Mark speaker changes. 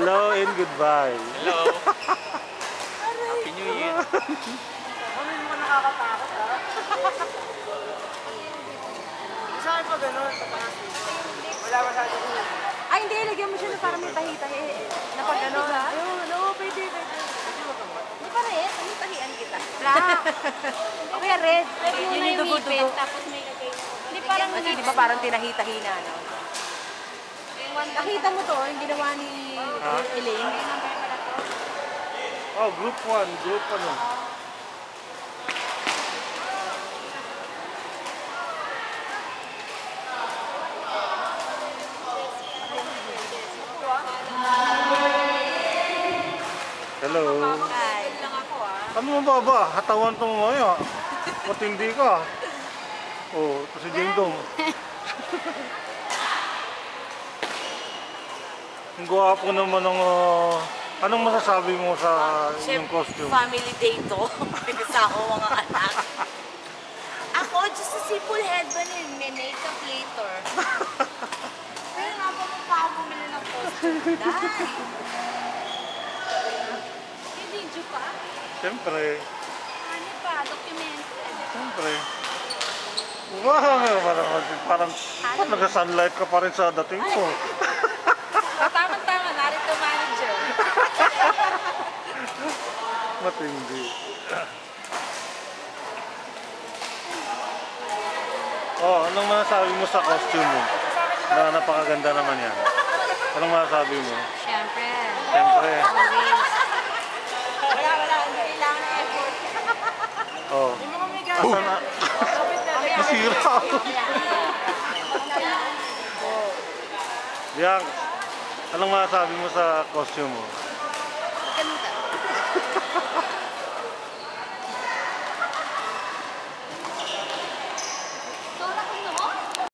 Speaker 1: Hello and goodbye.
Speaker 2: Hello. Happy New Year.
Speaker 3: Ano yung mga nakakatakot, ha? Saan pa gano'n? Wala masyado ko.
Speaker 4: Ay, hindi. Lagyan mo siya na parang may tahi-tahi. Na pag gano'n. Oo, pwede. Hindi pa red. Ano tahian kita? Black. Okay, red.
Speaker 5: Red
Speaker 4: Yun
Speaker 5: muna yung
Speaker 4: dugo-dugo.
Speaker 5: ipit, tapos may lagay na. Hindi parang
Speaker 4: Kasi di ba parang tinahi-tahi na, no? Nakita mo to, yung ginawa ni Elaine.
Speaker 1: Oh, group 1. Group ano? Hello.
Speaker 4: Hi.
Speaker 1: Ano mo ba ba? Hatawan to mo ngayon. Matindi ka. Oh, ito si Jane Dong. Ang gwapo naman ng... anong masasabi mo sa yung costume?
Speaker 4: Family day to. Pinasako mga anak. Ako, just a simple headband and may makeup later. Pero napapag pa ako bumili ng costume. Dahil.
Speaker 5: May video pa?
Speaker 1: Siyempre.
Speaker 5: Ano pa? Documented.
Speaker 1: Siyempre. Wow, parang nag-sunlight ka pa rin sa dating mo.
Speaker 4: Tama-tama, narito manager.
Speaker 1: Matindi. Oh, anong masasabi mo sa costume mo? Na napakaganda naman yan. Anong masasabi mo?
Speaker 5: Siyempre.
Speaker 1: Siyempre.
Speaker 4: Wala. Kailangan ng effort.
Speaker 1: Oh. Asa na? Nasira ako. Yang, anong masasabi mo sa costume mo?